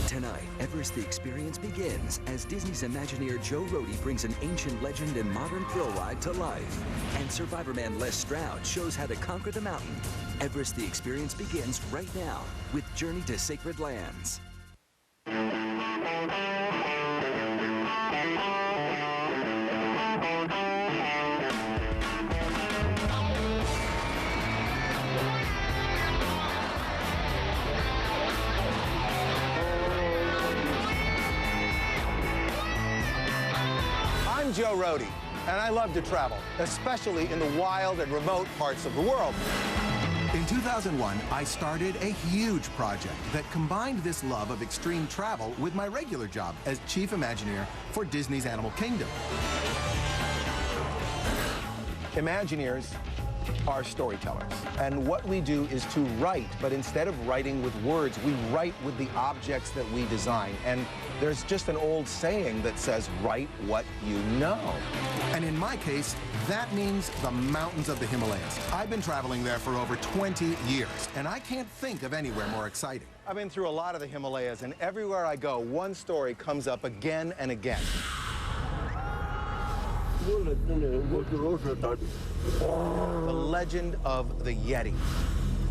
Tonight, Everest the Experience begins as Disney's Imagineer Joe Rohde brings an ancient legend and modern thrill ride to life. And Survivor man Les Stroud shows how to conquer the mountain. Everest the Experience begins right now with Journey to Sacred Lands. I'm Joe Rohde, and I love to travel, especially in the wild and remote parts of the world. In 2001, I started a huge project that combined this love of extreme travel with my regular job as Chief Imagineer for Disney's Animal Kingdom. Imagineers are storytellers, and what we do is to write, but instead of writing with words, we write with the objects that we design. And there's just an old saying that says, write what you know. And in my case, that means the mountains of the Himalayas. I've been traveling there for over 20 years, and I can't think of anywhere more exciting. I've been through a lot of the Himalayas, and everywhere I go, one story comes up again and again. The legend of the Yeti.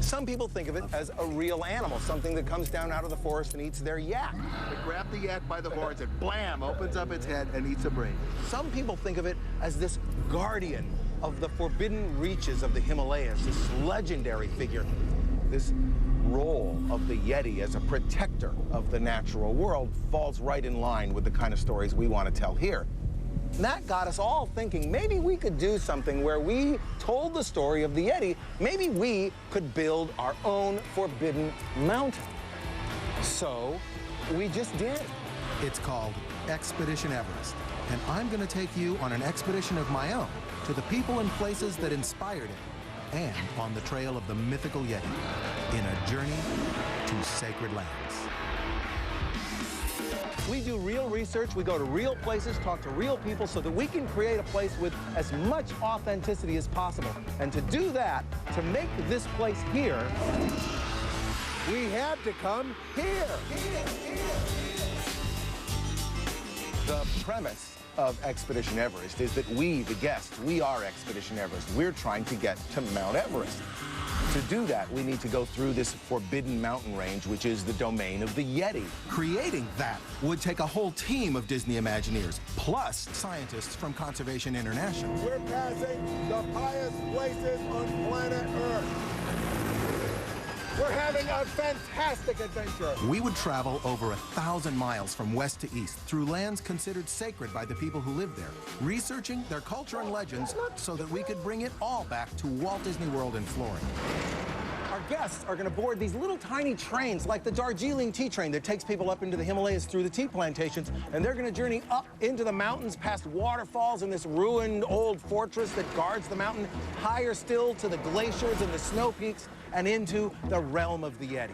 Some people think of it as a real animal, something that comes down out of the forest and eats their yak. They grab the yak by the horns and blam, opens up its head and eats a brain. Some people think of it as this guardian of the forbidden reaches of the Himalayas, this legendary figure. This role of the Yeti as a protector of the natural world falls right in line with the kind of stories we want to tell here. And that got us all thinking, maybe we could do something where we told the story of the Yeti. Maybe we could build our own forbidden mountain. So we just did. It's called Expedition Everest, and I'm going to take you on an expedition of my own to the people and places that inspired it, and on the trail of the mythical Yeti, in a journey to sacred lands. We do real research, we go to real places, talk to real people so that we can create a place with as much authenticity as possible. And to do that, to make this place here, we had to come here. The premise of Expedition Everest is that we, the guests, we are Expedition Everest. We're trying to get to Mount Everest. To do that, we need to go through this forbidden mountain range, which is the domain of the Yeti. Creating that would take a whole team of Disney Imagineers, plus scientists from Conservation International. We're passing the highest places on planet Earth. We're having a fantastic adventure. We would travel over 1,000 miles from west to east through lands considered sacred by the people who live there, researching their culture and legends so that we could bring it all back to Walt Disney World in Florida. Our guests are going to board these little tiny trains like the Darjeeling tea train that takes people up into the Himalayas through the tea plantations, and they're going to journey up into the mountains past waterfalls and this ruined old fortress that guards the mountain, higher still to the glaciers and the snow peaks, and into the realm of the Yeti.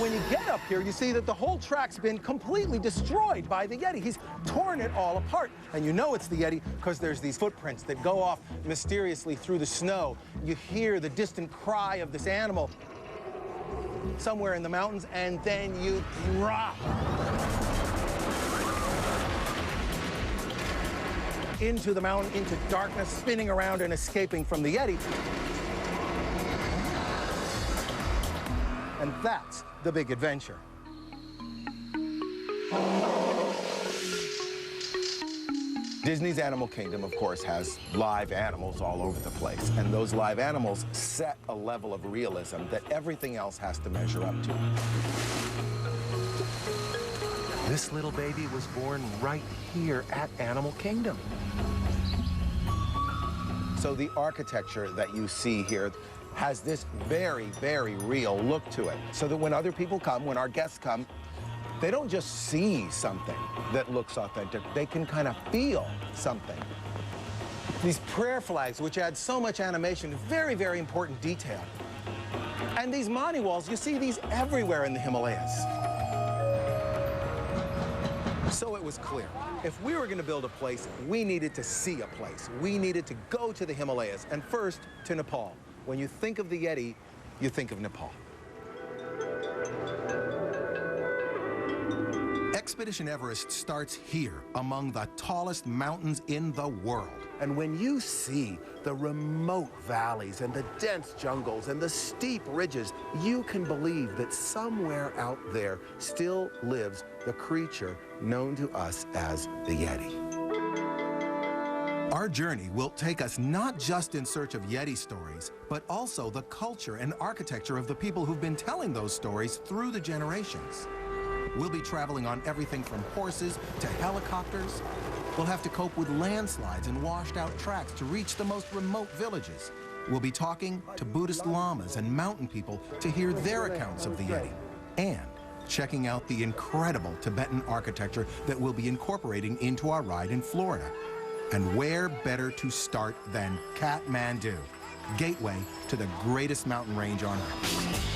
When you get up here, you see that the whole track's been completely destroyed by the Yeti. He's torn it all apart. And you know it's the Yeti because there's these footprints that go off mysteriously through the snow. You hear the distant cry of this animal somewhere in the mountains, and then you drop into the mountain, into darkness, spinning around and escaping from the Yeti. And that's the big adventure. Disney's Animal Kingdom, of course, has live animals all over the place. And those live animals set a level of realism that everything else has to measure up to. This little baby was born right here at Animal Kingdom. So the architecture that you see here has this very, very real look to it. So that when other people come, when our guests come, they don't just see something that looks authentic, they can kind of feel something. These prayer flags, which add so much animation, very, very important detail. And these Mani walls, you see these everywhere in the Himalayas. So it was clear, if we were going to build a place, we needed to see a place. We needed to go to the Himalayas, and first to Nepal. When you think of the Yeti, you think of Nepal. Expedition Everest starts here, among the tallest mountains in the world. And when you see the remote valleys and the dense jungles and the steep ridges, you can believe that somewhere out there still lives the creature known to us as the Yeti. Our journey will take us not just in search of Yeti stories, but also the culture and architecture of the people who've been telling those stories through the generations. We'll be traveling on everything from horses to helicopters. We'll have to cope with landslides and washed-out tracks to reach the most remote villages. We'll be talking to Buddhist lamas and mountain people to hear their accounts of the Yeti, and checking out the incredible Tibetan architecture that we'll be incorporating into our ride in Florida. And where better to start than Kathmandu, gateway to the greatest mountain range on Earth.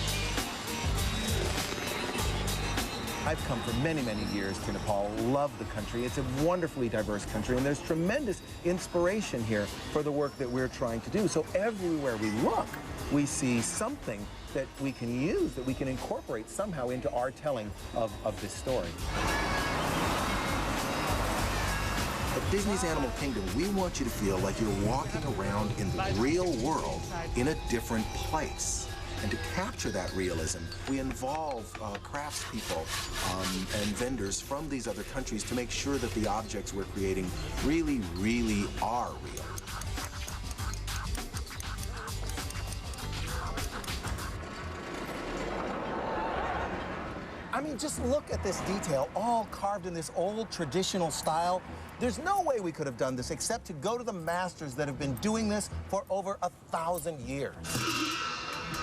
I've come for many, many years to Nepal, love the country. It's a wonderfully diverse country, and there's tremendous inspiration here for the work that we're trying to do. So everywhere we look, we see something that we can use, that we can incorporate somehow into our telling of this story. At Disney's Animal Kingdom, we want you to feel like you're walking around in the real world in a different place. And to capture that realism, we involve craftspeople and vendors from these other countries to make sure that the objects we're creating really, really are real. I mean, just look at this detail, all carved in this old traditional style. There's no way we could have done this except to go to the masters that have been doing this for over 1,000 years.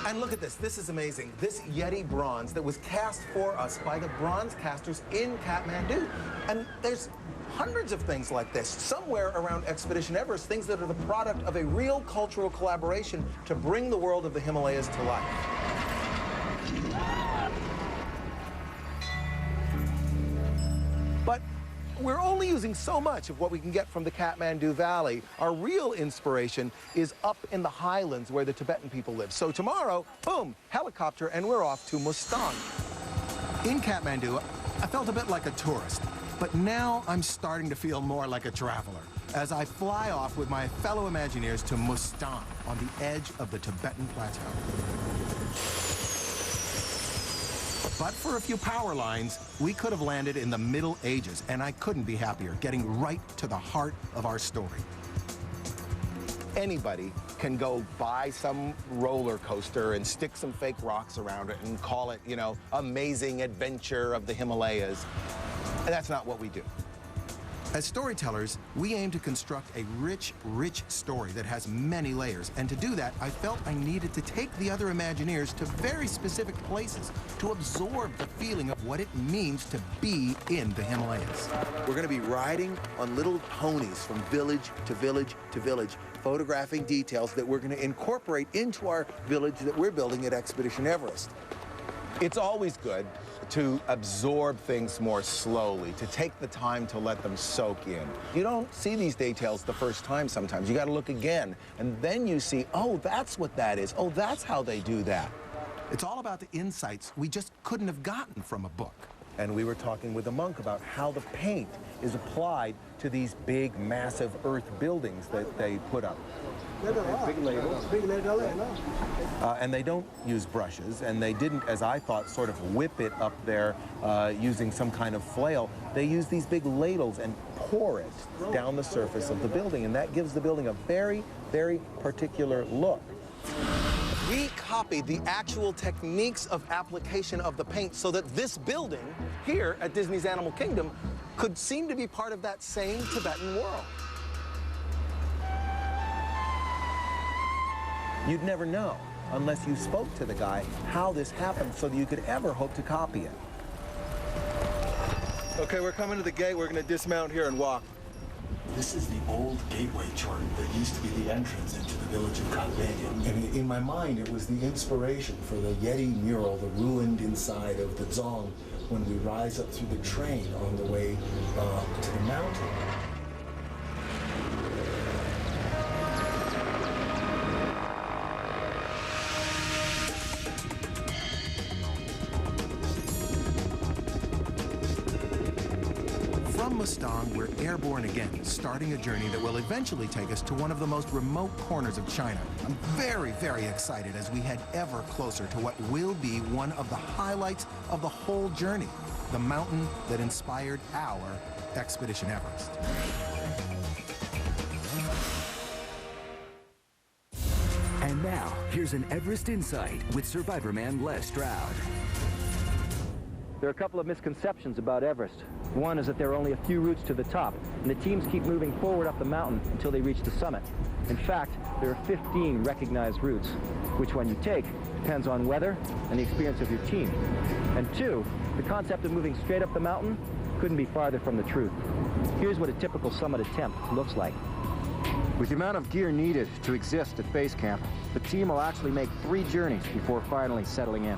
And look at this. This is amazing. This Yeti bronze that was cast for us by the bronze casters in Kathmandu. And there's hundreds of things like this somewhere around Expedition Everest, things that are the product of a real cultural collaboration to bring the world of the Himalayas to life. But we're only using so much of what we can get from the Kathmandu Valley. Our real inspiration is up in the highlands where the Tibetan people live. So tomorrow, boom, helicopter, and we're off to Mustang. In Kathmandu, I felt a bit like a tourist, but now I'm starting to feel more like a traveler as I fly off with my fellow Imagineers to Mustang on the edge of the Tibetan Plateau. But for a few power lines, we could have landed in the Middle Ages, and I couldn't be happier, getting right to the heart of our story. Anybody can go buy some roller coaster and stick some fake rocks around it and call it, you know, amazing adventure of the Himalayas. And that's not what we do. As storytellers, we aim to construct a rich, rich story that has many layers. And to do that, I felt I needed to take the other Imagineers to very specific places to absorb the feeling of what it means to be in the Himalayas. We're going to be riding on little ponies from village to village to village, photographing details that we're going to incorporate into our village that we're building at Expedition Everest. It's always good to absorb things more slowly, to take the time to let them soak in. You don't see these details the first time sometimes. You got to look again, and then you see, oh, that's what that is. Oh, that's how they do that. It's all about the insights we just couldn't have gotten from a book. And we were talking with a monk about how the paint is applied to these big, massive earth buildings that they put up. Big ladles. And they don't use brushes, and they didn't, as I thought, sort of whip it up there using some kind of flail. They use these big ladles and pour it down the surface of the building, and that gives the building a very, very particular look. We copied the actual techniques of application of the paint so that this building here at Disney's Animal Kingdom could seem to be part of that same Tibetan world. You'd never know, unless you spoke to the guy, how this happened so that you could ever hope to copy it. Okay, we're coming to the gate. We're going to dismount here and walk. This is the old gateway chart that used to be the entrance into the village of Kathmandu. And in my mind, it was the inspiration for the Yeti mural, the ruined inside of the Dzong, when we rise up through the train on the way to the mountain. From Mustang, we're airborne again, starting a journey that will eventually take us to one of the most remote corners of China. I'm very, very excited as we head ever closer to what will be one of the highlights of the whole journey, the mountain that inspired our Expedition Everest. And now, here's an Everest Insight with Survivorman Les Stroud. There are a couple of misconceptions about Everest. One is that there are only a few routes to the top, and the teams keep moving forward up the mountain until they reach the summit. In fact, there are 15 recognized routes. Which one you take depends on weather and the experience of your team. And two, the concept of moving straight up the mountain couldn't be farther from the truth. Here's what a typical summit attempt looks like. With the amount of gear needed to exist at base camp, the team will actually make 3 journeys before finally settling in.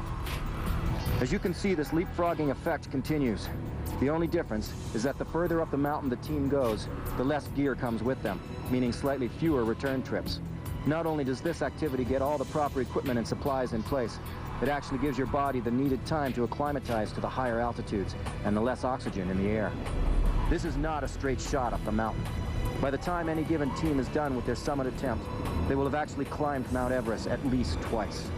As you can see, this leapfrogging effect continues. The only difference is that the further up the mountain the team goes, the less gear comes with them, meaning slightly fewer return trips. Not only does this activity get all the proper equipment and supplies in place, it actually gives your body the needed time to acclimatize to the higher altitudes and the less oxygen in the air. This is not a straight shot up the mountain. By the time any given team is done with their summit attempt, they will have actually climbed Mount Everest at least twice.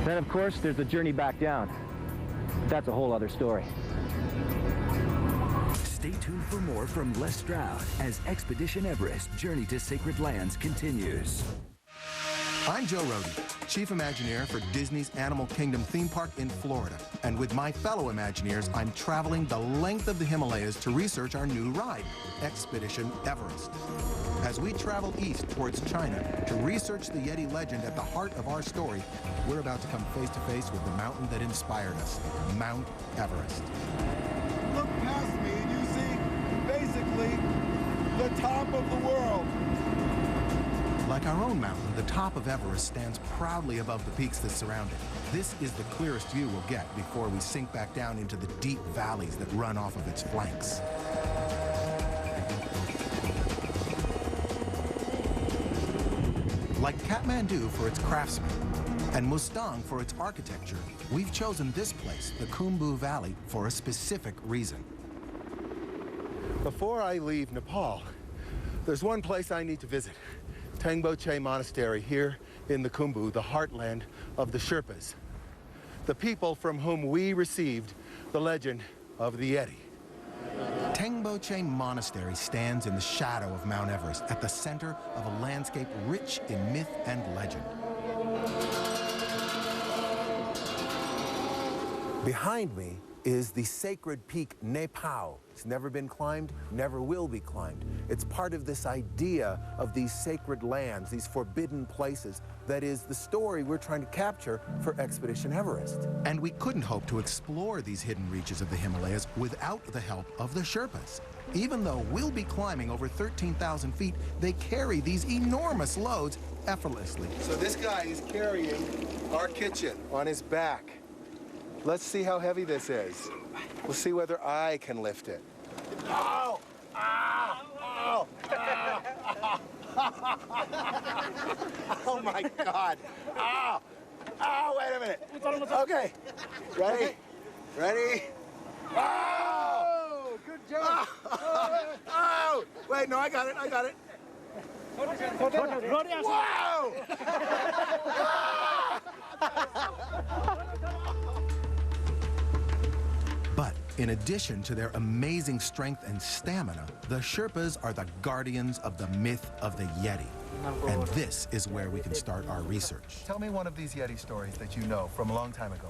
Then, of course, there's the journey back down. But that's a whole other story. Stay tuned for more from Les Stroud as Expedition Everest Journey to Sacred Lands continues. I'm Joe Rohde, Chief Imagineer for Disney's Animal Kingdom theme park in Florida. And with my fellow Imagineers, I'm traveling the length of the Himalayas to research our new ride, Expedition Everest. As we travel east towards China to research the Yeti legend at the heart of our story, we're about to come face to face with the mountain that inspired us, Mount Everest. Look past me and you see basically the top of the world. Like our own mountain, the top of Everest stands proudly above the peaks that surround it. This is the clearest view we'll get before we sink back down into the deep valleys that run off of its flanks. Like Kathmandu for its craftsmen and Mustang for its architecture, we've chosen this place, the Khumbu Valley, for a specific reason. Before I leave Nepal, there's one place I need to visit. Tengboche Monastery here in the Khumbu, the heartland of the Sherpas, the people from whom we received the legend of the Yeti. Tengboche Monastery stands in the shadow of Mount Everest at the center of a landscape rich in myth and legend. Behind me is the sacred peak Nepal. It's never been climbed, never will be climbed. It's part of this idea of these sacred lands, these forbidden places, that is the story we're trying to capture for Expedition Everest. And we couldn't hope to explore these hidden reaches of the Himalayas without the help of the Sherpas. Even though we'll be climbing over 13,000 feet, they carry these enormous loads effortlessly. So this guy is carrying our kitchen on his back. Let's see how heavy this is. We'll see whether I can lift it. Ow! Ow! Ow! Oh my God! Ow! Ow! Wait a minute. Okay. Ready? Ready? Ow! Good job. Ow! Wait, no, I got it. I got it. Wow! But in addition to their amazing strength and stamina, the Sherpas are the guardians of the myth of the Yeti. And this is where we can start our research. Tell me one of these Yeti stories that you know from a long time ago.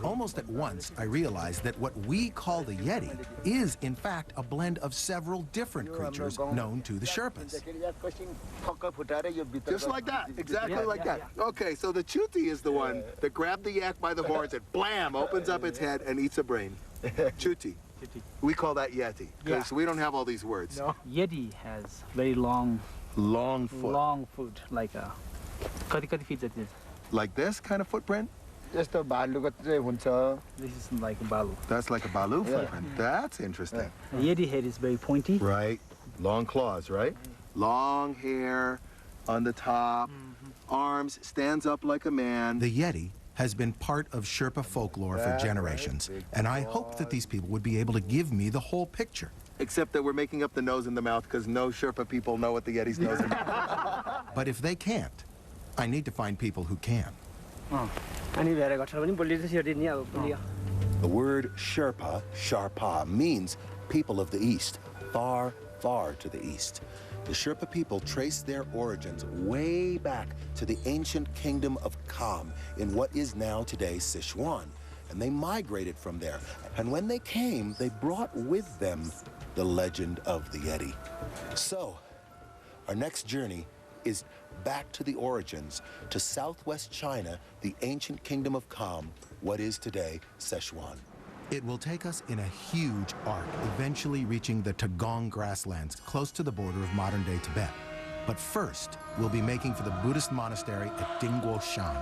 Almost at once, I realized that what we call the Yeti is, in fact, a blend of several different creatures known to the Sherpas. Just like that, exactly like that. Okay, so the Chuti is the one that grabbed the yak by the horns and blam, opens up its head and eats a brain. Chuti. We call that Yeti, because we don't have all these words. No. Yeti has very long foot. Long foot, like a... Like this kind of footprint? This is like a balu. That's like a balu footprint. That's interesting. The Yeti head is very pointy. Right. Long claws, right? Long hair on the top. Arms, stands up like a man. The Yeti has been part of Sherpa folklore for generations, and I hoped that these people would be able to give me the whole picture. Except that we're making up the nose and the mouth because no Sherpa people know what the Yeti's nose and But if they can't, I need to find people who can. The word Sherpa, Sharpa, means people of the East, far, far to the east. The Sherpa people trace their origins way back to the ancient kingdom of Kham in what is now today Sichuan, and they migrated from there. And when they came, they brought with them the legend of the Yeti. So, our next journey is back to the origins, to southwest China, the ancient kingdom of Kham, what is today Sichuan. It will take us in a huge arc, eventually reaching the Tagong grasslands close to the border of modern-day Tibet. But first, we'll be making for the Buddhist monastery at Dingguo Shan.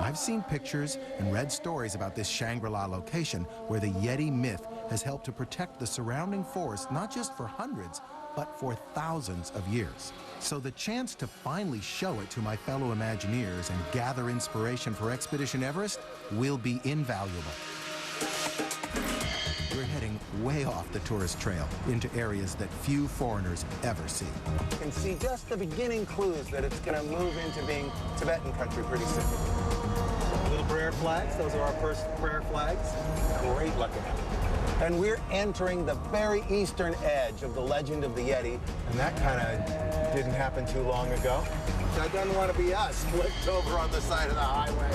I've seen pictures and read stories about this Shangri-La location where the Yeti myth has helped to protect the surrounding forest not just for hundreds, but for thousands of years. So the chance to finally show it to my fellow Imagineers and gather inspiration for Expedition Everest will be invaluable. We're heading way off the tourist trail into areas that few foreigners ever see. You can see just the beginning clues that it's going to move into being Tibetan country pretty soon. Little prayer flags, those are our first prayer flags. Great looking. And we're entering the very eastern edge of the legend of the Yeti, and that kind of didn't happen too long ago. That doesn't want to be us, flipped over on the side of the highway.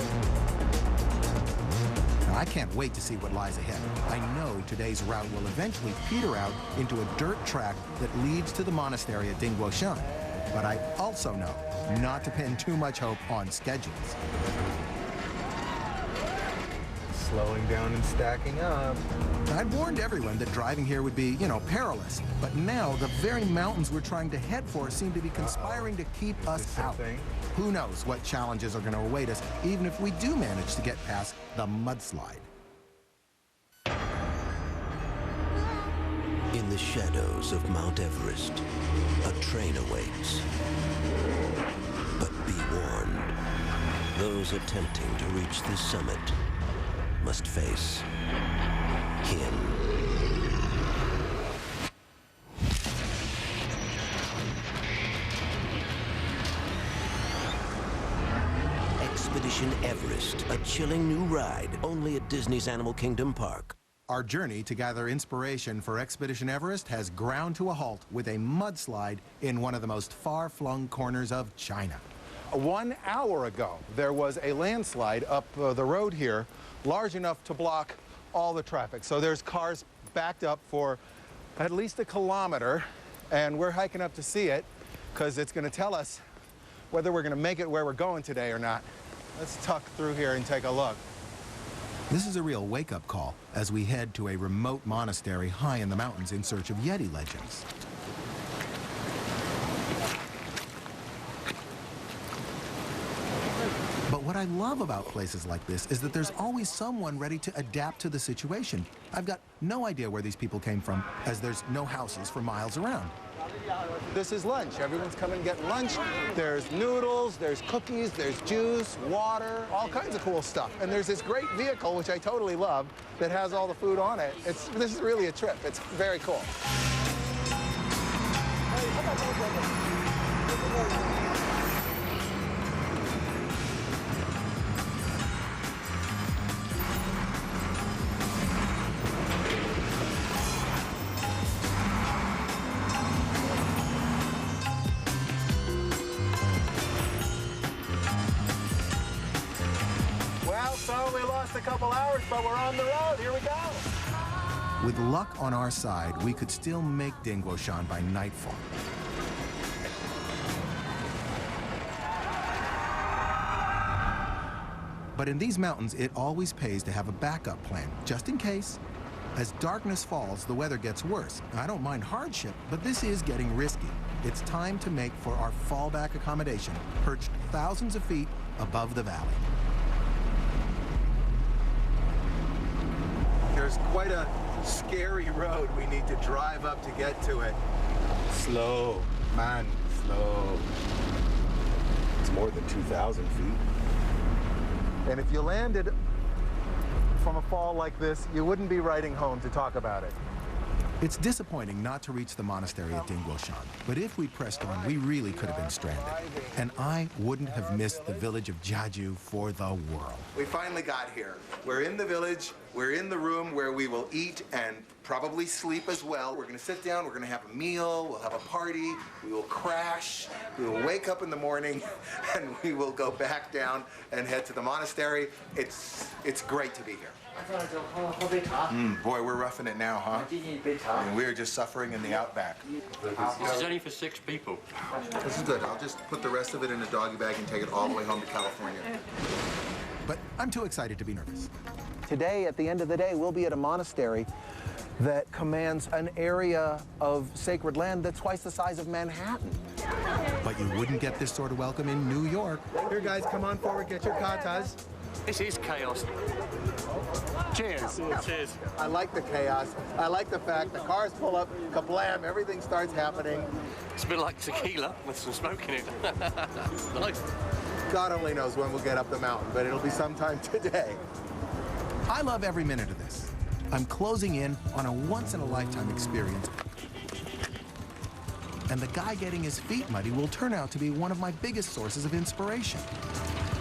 I can't wait to see what lies ahead. I know today's route will eventually peter out into a dirt track that leads to the monastery at Dingguo Shan. But I also know not to pin too much hope on schedules. Slowing down and stacking up. I'd warned everyone that driving here would be, perilous. But now the very mountains we're trying to head for seem to be conspiring to keep us out. Who knows what challenges are going to await us, even if we do manage to get past the mudslide. In the shadows of Mount Everest, a train awaits. But be warned, those attempting to reach the summit must face him. Expedition Everest, a chilling new ride, only at Disney's Animal Kingdom Park. Our journey to gather inspiration for Expedition Everest has ground to a halt with a mudslide in one of the most far-flung corners of China. 1 hour ago, there was a landslide up the road here, large enough to block all the traffic. So there's cars backed up for at least a kilometer, and we're hiking up to see it because it's going to tell us whether we're going to make it where we're going today or not. Let's tuck through here and take a look. This is a real wake-up call as we head to a remote monastery high in the mountains in search of Yeti legends. But what I love about places like this is that there's always someone ready to adapt to the situation. I've got no idea where these people came from, as there's no houses for miles around. This is lunch. Everyone's coming getting lunch. There's noodles, there's cookies, there's juice, water, all kinds of cool stuff. And there's this great vehicle, which I totally love, that has all the food on it. This is really a trip. It's very cool. A couple hours, but we're on the road. Here we go. With luck on our side, we could still make Dingguo Shan by nightfall. But in these mountains, it always pays to have a backup plan, just in case. As darkness falls, the weather gets worse. I don't mind hardship, but this is getting risky. It's time to make for our fallback accommodation, perched thousands of feet above the valley. There's quite a scary road we need to drive up to get to it. Slow, man, slow. It's more than 2,000 feet. And if you landed from a fall like this, you wouldn't be writing home to talk about it. It's disappointing not to reach the monastery at Dingguoshan, but if we pressed on, we really could have been stranded. And I wouldn't have missed the village of Jeju for the world. We finally got here. We're in the village. We're in the room where we will eat and probably sleep as well. We're going to sit down. We're going to have a meal. We'll have a party. We will crash. We will wake up in the morning, and we will go back down and head to the monastery. It's great to be here. Boy, we're roughing it now, huh? And we're just suffering in the outback. This is only for 6 people. This is good. I'll just put the rest of it in a doggy bag and take it all the way home to California. But I'm too excited to be nervous. Today, at the end of the day, we'll be at a monastery that commands an area of sacred land that's twice the size of Manhattan. But you wouldn't get this sort of welcome in New York. Here, guys, come on forward, get your katas. This is chaos. Cheers. Cheers. I like the chaos. I like the fact the cars pull up, kablam, everything starts happening. It's a bit like tequila with some smoke in it. It's nice. God only knows when we'll get up the mountain, but it'll be sometime today. I love every minute of this. I'm closing in on a once-in-a-lifetime experience. And the guy getting his feet muddy will turn out to be one of my biggest sources of inspiration.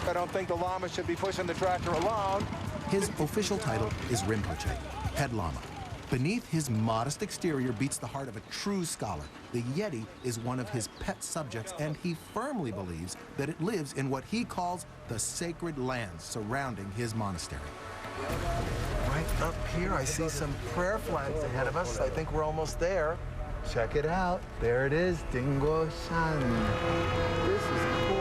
I don't think the Lama should be pushing the tractor alone. His official title is Rinpoche, head Lama. Beneath his modest exterior beats the heart of a true scholar. The Yeti is one of his pet subjects, and he firmly believes that it lives in what he calls the sacred lands surrounding his monastery. Right up here, I see some prayer flags ahead of us. I think we're almost there. Check it out. There it is, Dingguoshan. This is cool.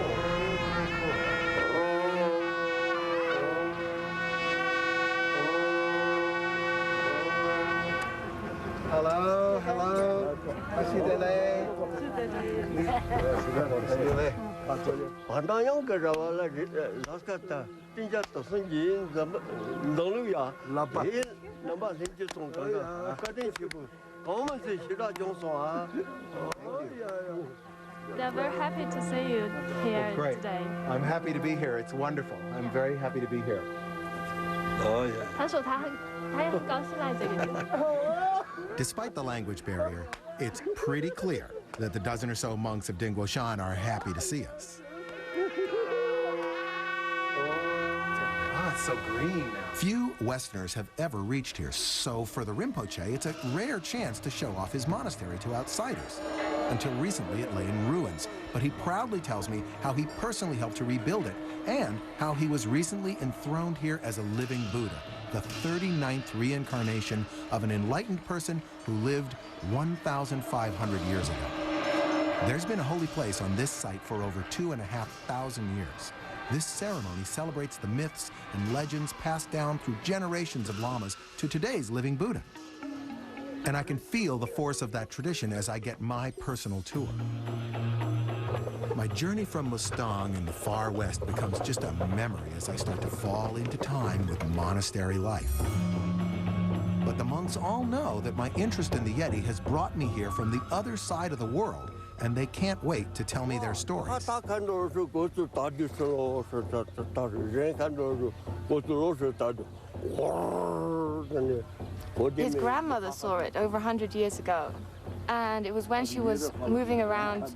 Hello, hello. Hasidele. Hasidele. They're very happy to see you here today. I'm happy to be here. It's wonderful. I'm very happy to be here. Oh, yeah. 他说他也很高兴来这个地方。 Despite the language barrier, it's pretty clear that the dozen or so monks of Dingguoshan are happy to see us. Ah, it's so green now. Few Westerners have ever reached here, so for the Rinpoche, it's a rare chance to show off his monastery to outsiders. Until recently, it lay in ruins, but he proudly tells me how he personally helped to rebuild it and how he was recently enthroned here as a living Buddha, the 39th reincarnation of an enlightened person who lived 1,500 years ago. There's been a holy place on this site for over 2,500 years. This ceremony celebrates the myths and legends passed down through generations of lamas to today's living Buddha. And I can feel the force of that tradition as I get my personal tour. My journey from Mustang in the far west becomes just a memory as I start to fall into time with monastery life. But the monks all know that my interest in the Yeti has brought me here from the other side of the world, and they can't wait to tell me their stories. His grandmother saw it over 100 years ago, and it was when she was moving around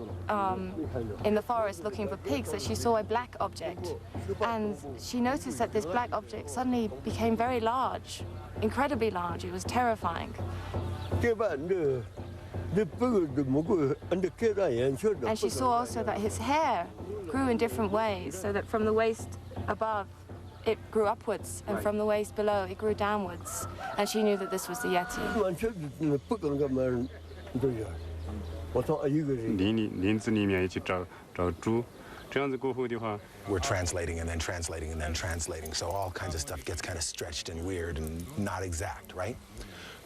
in the forest looking for pigs that she saw a black object. And she noticed that this black object suddenly became very large, incredibly large. It was terrifying. And she saw also that his hair grew in different ways, so that from the waist above, it grew upwards, and from the waist below, it grew downwards. And she knew that this was the Yeti. We're translating and then translating and then translating, so all kinds of stuff gets kind of stretched and weird and not exact, right?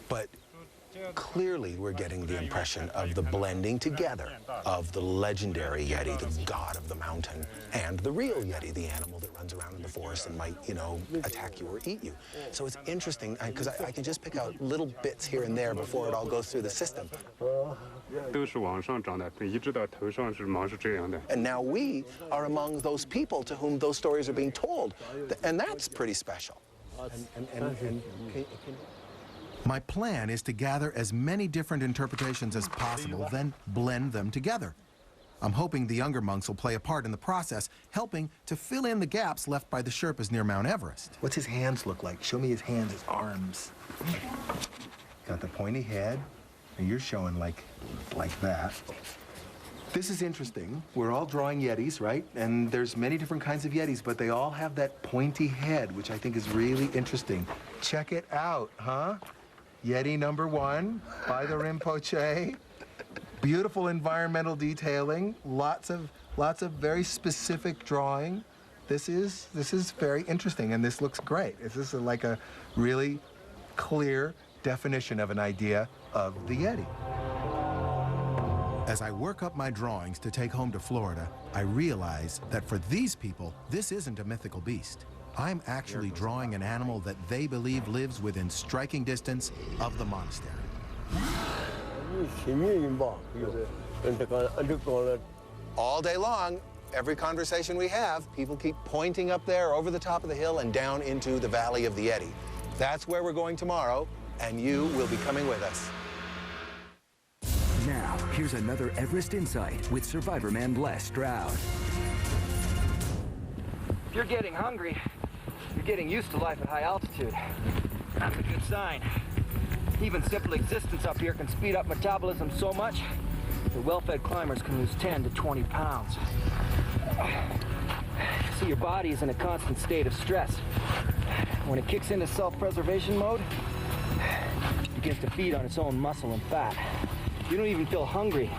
But Clearly, we're getting the impression of the blending together of the legendary Yeti, the god of the mountain, and the real Yeti, the animal that runs around in the forest and might, you know, attack you or eat you. So it's interesting, because I can just pick out little bits here and there before it all goes through the system. And now we are among those people to whom those stories are being told, and that's pretty special. My plan is to gather as many different interpretations as possible, then blend them together. I'm hoping the younger monks will play a part in the process, helping to fill in the gaps left by the Sherpas near Mount Everest. What's his hands look like? Show me his hands, his arms. Got the pointy head, and you're showing like that. This is interesting. We're all drawing Yetis, right? And there's many different kinds of Yetis, but they all have that pointy head, which I think is really interesting. Check it out, huh? Yeti #1 by the Rinpoche. Beautiful environmental detailing, lots of very specific drawing. This is very interesting, and this looks great. This is like a really clear definition of an idea of the Yeti. As I work up my drawings to take home to Florida, I realize that for these people, this isn't a mythical beast. I'm actually drawing an animal that they believe lives within striking distance of the monastery. All day long, every conversation we have, people keep pointing up there over the top of the hill and down into the Valley of the Yeti. That's where we're going tomorrow, and you will be coming with us. Now, here's another Everest Insight with Survivorman Les Stroud. If you're getting hungry, you're getting used to life at high altitude. That's a good sign. Even simple existence up here can speed up metabolism so much that well-fed climbers can lose 10 to 20 pounds. See, your body is in a constant state of stress. When it kicks into self-preservation mode, it begins to feed on its own muscle and fat. You don't even feel hungry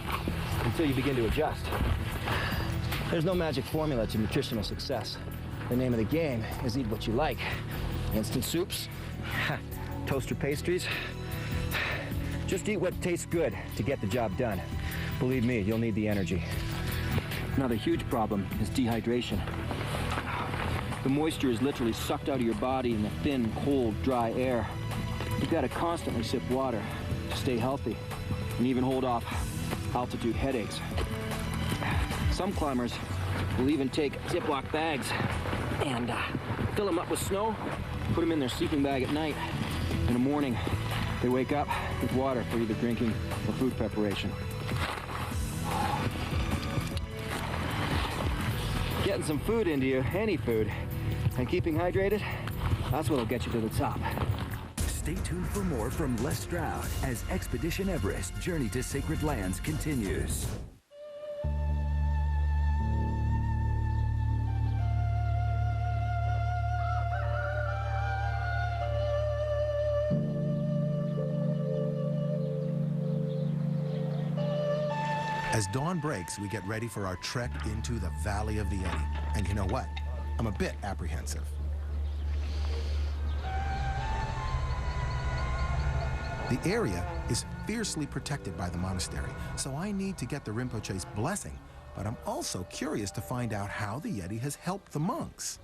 until you begin to adjust. There's no magic formula to nutritional success. The name of the game is eat what you like. Instant soups, toaster pastries. Just eat what tastes good to get the job done. Believe me, you'll need the energy. Another huge problem is dehydration. The moisture is literally sucked out of your body in the thin, cold, dry air. You've got to constantly sip water to stay healthy and even hold off altitude headaches. Some climbers will even take Ziploc bags and fill them up with snow, put them in their sleeping bag at night. In the morning, they wake up with water for either drinking or food preparation. Getting some food into you, any food, and keeping hydrated, that's what'll get you to the top. Stay tuned for more from Les Stroud as Expedition Everest Journey to Sacred Lands continues. As dawn breaks, we get ready for our trek into the Valley of the Yeti. And you know what? I'm a bit apprehensive. The area is fiercely protected by the monastery, so I need to get the Rinpoche's blessing. But I'm also curious to find out how the Yeti has helped the monks.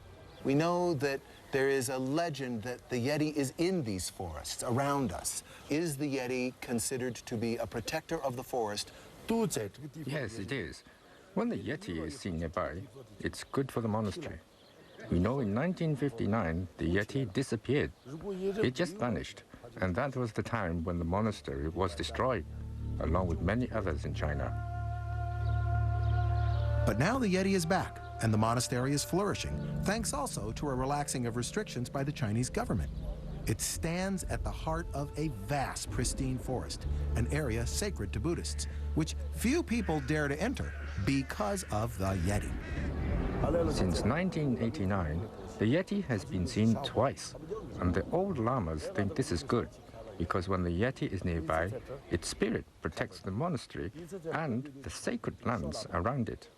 We know that there is a legend that the Yeti is in these forests around us. Is the Yeti considered to be a protector of the forest? Yes, it is. When the Yeti is seen nearby, it's good for the monastery. We know in 1959 the Yeti disappeared. It just vanished, and that was the time when the monastery was destroyed, along with many others in China. But now the Yeti is back, and the monastery is flourishing, thanks also to a relaxing of restrictions by the Chinese government. It stands at the heart of a vast, pristine forest, an area sacred to Buddhists, which few people dare to enter because of the Yeti. Since 1989, the Yeti has been seen twice, and the old lamas think this is good, because when the Yeti is nearby, its spirit protects the monastery and the sacred lands around it.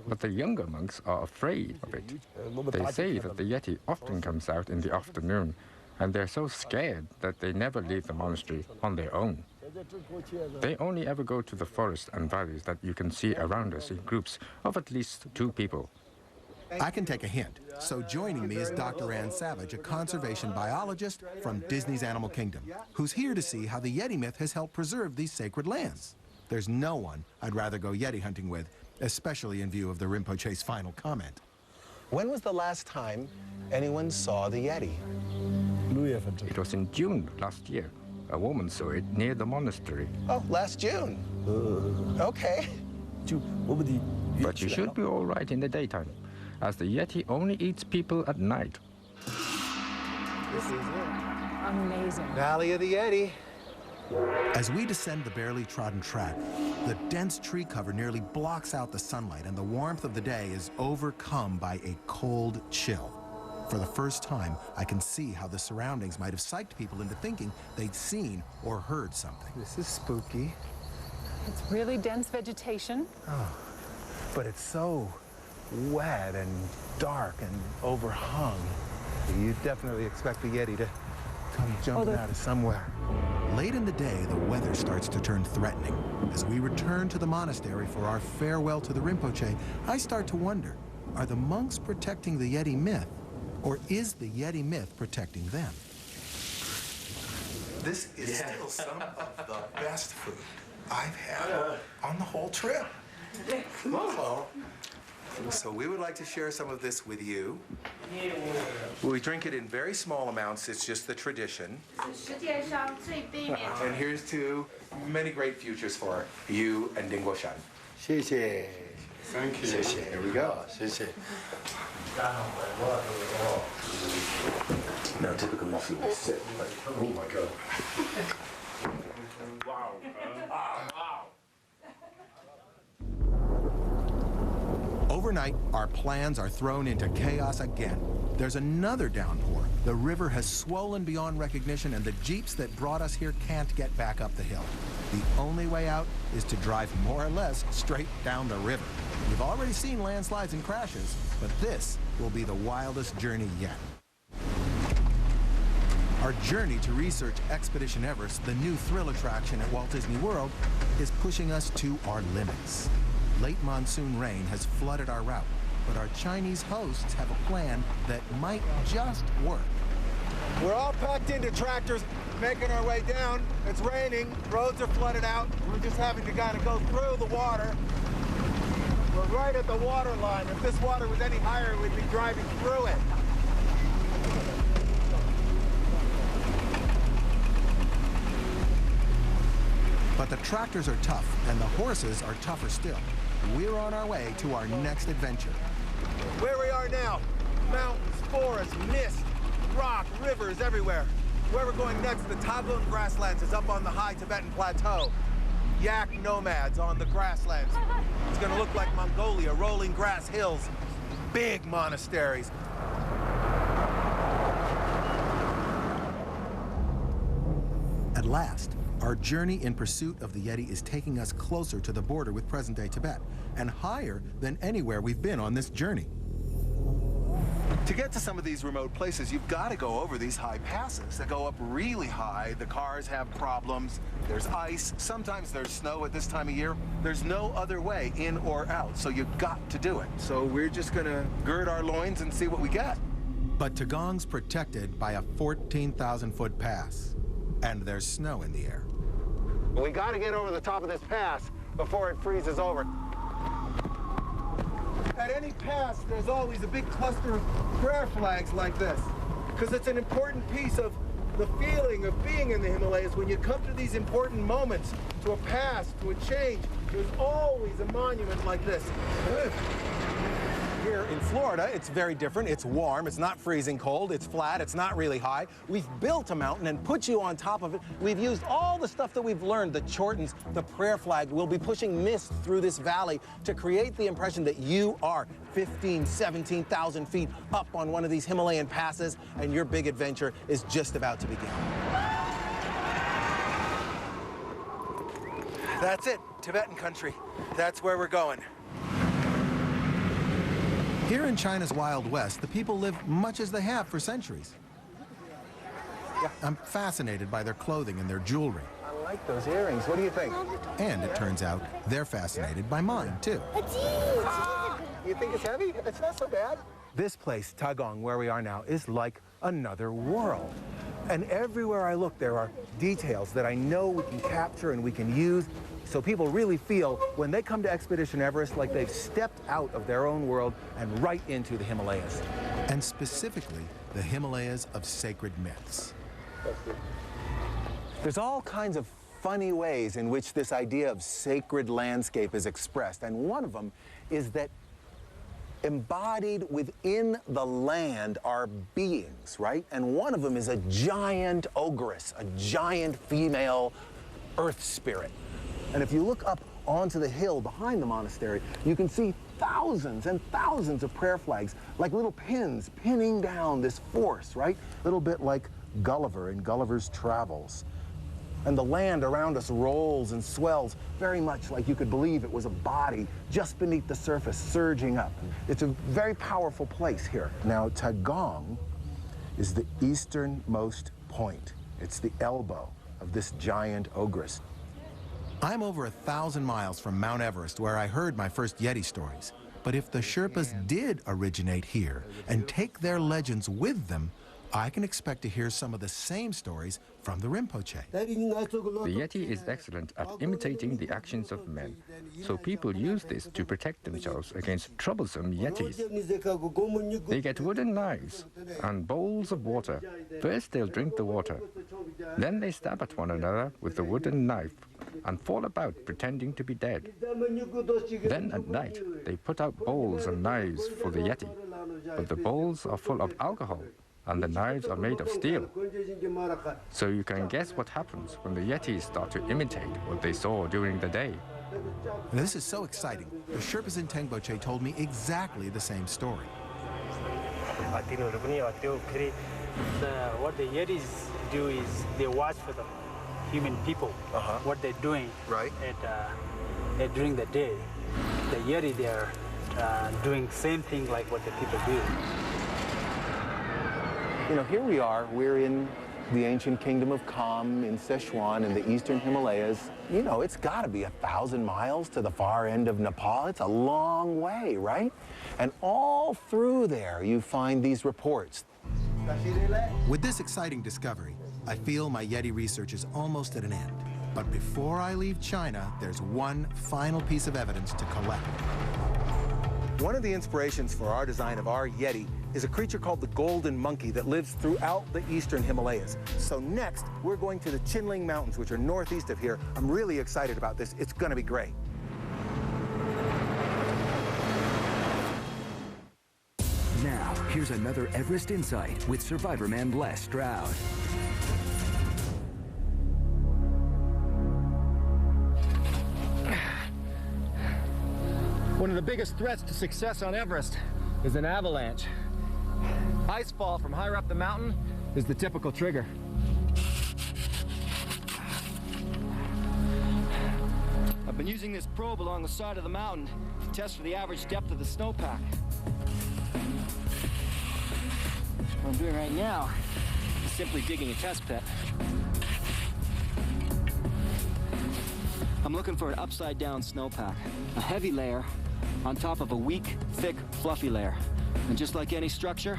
But the younger monks are afraid of it. They say that the Yeti often comes out in the afternoon, and they're so scared that they never leave the monastery on their own. They only ever go to the forests and valleys that you can see around us in groups of at least 2 people. I can take a hint. So joining me is Dr. Ann Savage, a conservation biologist from Disney's Animal Kingdom, who's here to see how the Yeti myth has helped preserve these sacred lands. There's no one I'd rather go Yeti hunting with, especially in view of the Rinpoche's final comment. When was the last time anyone saw the Yeti? It was in June last year. A woman saw it near the monastery. Oh, last June. Okay. But you should be all right in the daytime, as the Yeti only eats people at night. This is it. Amazing. Valley of the Yeti. As we descend the barely trodden track, the dense tree cover nearly blocks out the sunlight, and the warmth of the day is overcome by a cold chill. For the first time, I can see how the surroundings might have psyched people into thinking they'd seen or heard something. This is spooky. It's really dense vegetation. Oh, but it's so wet and dark and overhung. You definitely expect the Yeti to come jumping out of somewhere. Late in the day, the weather starts to turn threatening. As we return to the monastery for our farewell to the Rinpoche, I start to wonder, are the monks protecting the Yeti myth, or is the Yeti myth protecting them? This is still some of the best food I've had on the whole trip. Hello. So we would like to share some of this with you. We drink it in very small amounts. It's just the tradition. And here's to many great futures for you and Dingguoshan. Thank you. Here we go. Now, typically, if you sit, like, oh my God. Overnight, our plans are thrown into chaos again. There's another downpour. The river has swollen beyond recognition, and the jeeps that brought us here can't get back up the hill. The only way out is to drive more or less straight down the river. We've already seen landslides and crashes, but this will be the wildest journey yet. Our journey to research Expedition Everest, the new thrill attraction at Walt Disney World, is pushing us to our limits. Late monsoon rain has flooded our route, but our Chinese hosts have a plan that might just work. We're all packed into tractors, making our way down. It's raining, roads are flooded out. We're just having to kind of go through the water. We're right at the water line. If this water was any higher, we'd be driving through it. But the tractors are tough, and the horses are tougher still. We're on our way to our next adventure. Where we are now, mountains, forests, mist, rock, rivers everywhere. Where we're going next, the Tagun grasslands is up on the high Tibetan plateau. Yak nomads on the grasslands. It's gonna look like Mongolia, rolling grass hills, big monasteries. At last, our journey in pursuit of the Yeti is taking us closer to the border with present-day Tibet, and higher than anywhere we've been on this journey. To get to some of these remote places, you've got to go over these high passes that go up really high. The cars have problems. There's ice. Sometimes there's snow at this time of year. There's no other way in or out, so you've got to do it. So we're just going to gird our loins and see what we get. But Tagong's protected by a 14,000-foot pass, and there's snow in the air. We got to get over the top of this pass before it freezes over. At any pass, there's always a big cluster of prayer flags like this, because it's an important piece of the feeling of being in the Himalayas. When you come to these important moments, to a pass, to a change, there's always a monument like this. Here in Florida, it's very different. It's warm, it's not freezing cold, it's flat, it's not really high. We've built a mountain and put you on top of it. We've used all the stuff that we've learned, the chortens, the prayer flag. We'll be pushing mist through this valley to create the impression that you are 15, 17,000 feet up on one of these Himalayan passes, and your big adventure is just about to begin. That's it, Tibetan country. That's where we're going. Here in China's Wild West, the people live much as they have for centuries. I'm fascinated by their clothing and their jewelry. I like those earrings. What do you think? And it turns out they're fascinated by mine, too. You think it's heavy? It's not so bad. This place, Tagong, where we are now, is like another world. And everywhere I look, there are details that I know we can capture and we can use, so people really feel when they come to Expedition Everest like they've stepped out of their own world and right into the Himalayas. And specifically, the Himalayas of sacred myths. There's all kinds of funny ways in which this idea of sacred landscape is expressed, and one of them is that embodied within the land are beings, right? And one of them is a giant ogress, a giant female earth spirit. And if you look up onto the hill behind the monastery, you can see thousands and thousands of prayer flags, like little pins pinning down this force, right? A little bit like Gulliver in Gulliver's Travels. And the land around us rolls and swells very much like you could believe it was a body just beneath the surface, surging up. It's a very powerful place here. Now, Tagong is the easternmost point. It's the elbow of this giant ogress. I'm over 1,000 miles from Mount Everest, where I heard my first Yeti stories. But if the Sherpas did originate here and take their legends with them, I can expect to hear some of the same stories from the Rinpoche. The Yeti is excellent at imitating the actions of men, so people use this to protect themselves against troublesome Yetis. They get wooden knives and bowls of water. First they'll drink the water, then they stab at one another with the wooden knife and fall about pretending to be dead. Then at night they put out bowls and knives for the Yeti, but the bowls are full of alcohol and the knives are made of steel. So you can guess what happens when the Yetis start to imitate what they saw during the day. This is so exciting. The Sherpas in Tengboche told me exactly the same story. What the Yetis do is they watch for the human people, what they're doing during the day. The Yeti, they're doing same thing like what the people do. You know, here we are, we're in the ancient kingdom of Kham in Sichuan in the eastern Himalayas. You know, it's got to be 1,000 miles to the far end of Nepal. It's a long way, right? And all through there, you find these reports. With this exciting discovery, I feel my Yeti research is almost at an end. But before I leave China, there's one final piece of evidence to collect. One of the inspirations for our design of our Yeti is a creature called the golden monkey that lives throughout the eastern Himalayas. So next, we're going to the Chinling Mountains, which are northeast of here. I'm really excited about this. It's going to be great. Now, here's another Everest Insight with Survivorman Les Stroud. One of the biggest threats to success on Everest is an avalanche. Icefall from higher up the mountain is the typical trigger. I've been using this probe along the side of the mountain to test for the average depth of the snowpack. What I'm doing right now is simply digging a test pit. I'm looking for an upside-down snowpack, a heavy layer on top of a weak, thick, fluffy layer. And just like any structure,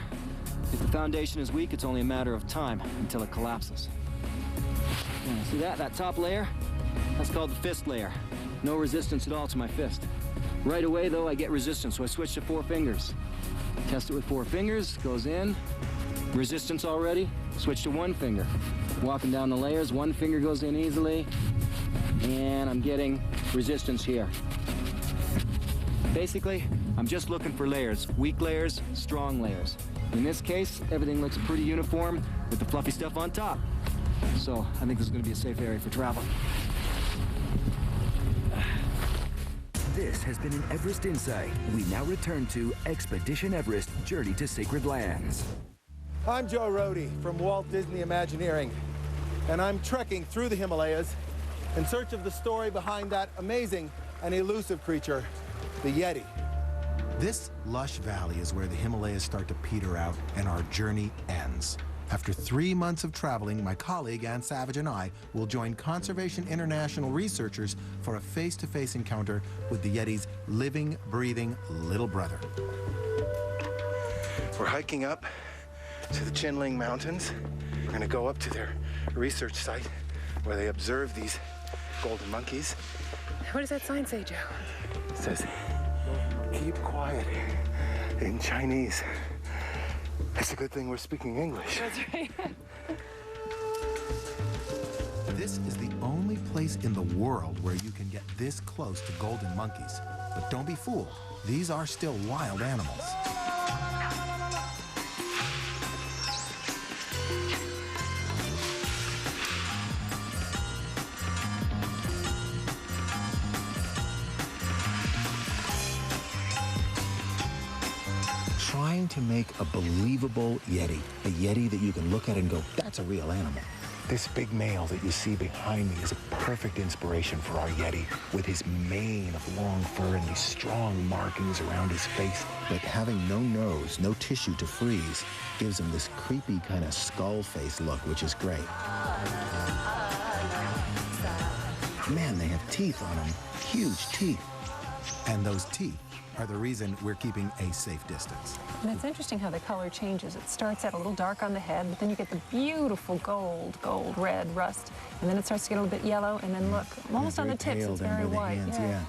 if the foundation is weak, it's only a matter of time until it collapses. Yeah, see that? That top layer? That's called the fist layer. No resistance at all to my fist. Right away, though, I get resistance, so I switch to 4 fingers. Test it with 4 fingers, goes in. Resistance already, switch to 1 finger. Walking down the layers, 1 finger goes in easily, and I'm getting resistance here. Basically, I'm just looking for layers, weak layers, strong layers. In this case, everything looks pretty uniform with the fluffy stuff on top. So I think this is going to be a safe area for travel. This has been an Everest Insight. We now return to Expedition Everest, Journey to Sacred Lands. I'm Joe Rohde from Walt Disney Imagineering, and I'm trekking through the Himalayas in search of the story behind that amazing and elusive creature, the Yeti. This lush valley is where the Himalayas start to peter out and our journey ends. After 3 months of traveling, my colleague Ann Savage and I will join Conservation International researchers for a face-to-face encounter with the Yeti's living, breathing little brother. We're hiking up to the Chinling Mountains. We're gonna go up to their research site where they observe these golden monkeys. What does that sign say, Joe? It says, "Keep quiet," in Chinese. It's a good thing we're speaking English. That's right. This is the only place in the world where you can get this close to golden monkeys. But don't be fooled, these are still wild animals. Trying to make a believable Yeti, a Yeti that you can look at and go, that's a real animal. This big male that you see behind me is a perfect inspiration for our Yeti, with his mane of long fur and these strong markings around his face. But having no nose, no tissue to freeze, gives him this creepy kind of skull face look, which is great. Man, they have teeth on them, huge teeth. And those teeth are the reason we're keeping a safe distance. And it's interesting how the color changes. It starts out a little dark on the head, but then you get the beautiful gold, red rust, and then it starts to get a little bit yellow, and then look, almost on the tips, it's very white. Yeah.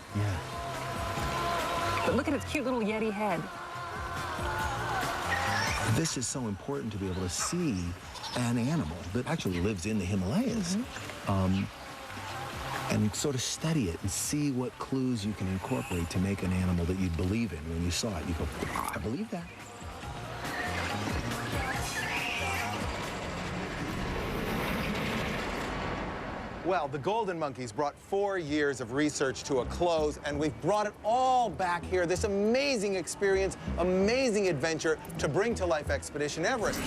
But look at its cute little Yeti head. This is so important to be able to see an animal that actually lives in the Himalayas. And sort of study it and see what clues you can incorporate to make an animal that you believe in. When you saw it, you go, I believe that. Well, the golden monkeys brought 4 years of research to a close, and we've brought it all back here, this amazing experience, amazing adventure to bring to life Expedition Everest.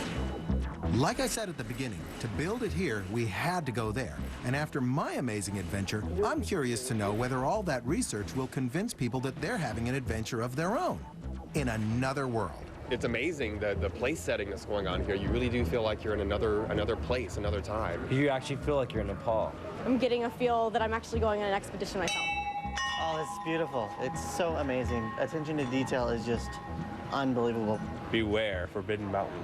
Like I said at the beginning, to build it here, we had to go there. And after my amazing adventure, I'm curious to know whether all that research will convince people that they're having an adventure of their own in another world. It's amazing the place setting that's going on here. You really do feel like you're in another place, another time. You actually feel like you're in Nepal. I'm getting a feel that I'm actually going on an expedition myself. Oh, it's beautiful. It's so amazing. Attention to detail is just unbelievable. Beware, Forbidden Mountain.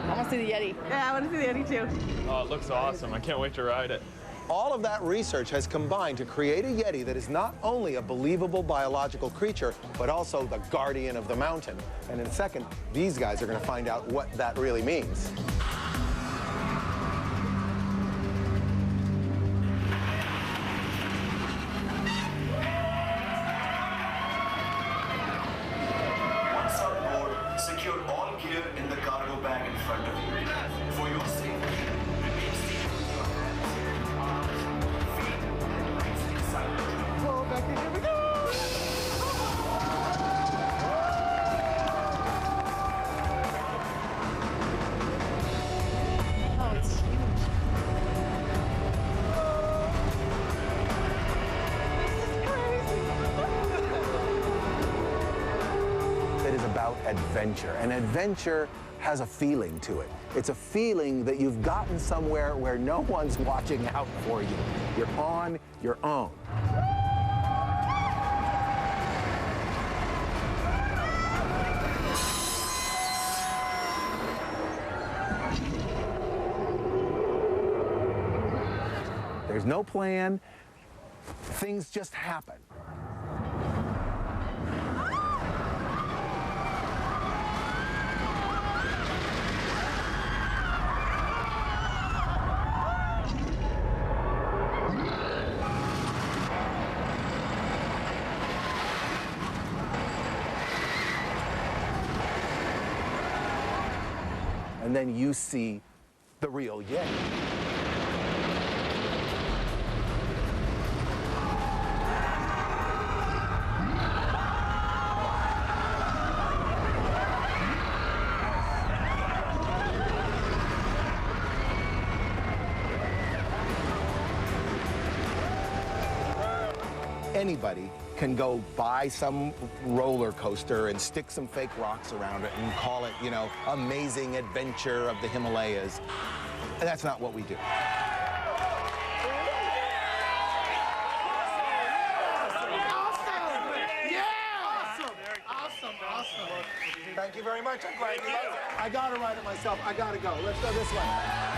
I want to see the Yeti. Yeah, I want to see the Yeti too. Oh, it looks awesome. I can't wait to ride it. All of that research has combined to create a Yeti that is not only a believable biological creature, but also the guardian of the mountain. And in a second, these guys are going to find out what that really means. Once on board, secure all gear in the cargo bag in front of you. For your safety, remain seated with your hands, arms, feet, and legs inside. Whoa, back in, here we go! Oh, it's huge. It is about adventure, and adventure has a feeling to it. It's a feeling that you've gotten somewhere where no one's watching out for you. You're on your own. There's no plan. Things just happen. And then you see the real Yeti. anybody can go buy some roller coaster and stick some fake rocks around it and call it, you know, amazing adventure of the Himalayas. And that's not what we do. Thank you very much. I'm glad you liked it. I got to ride it myself. I got to go. Let's go this way.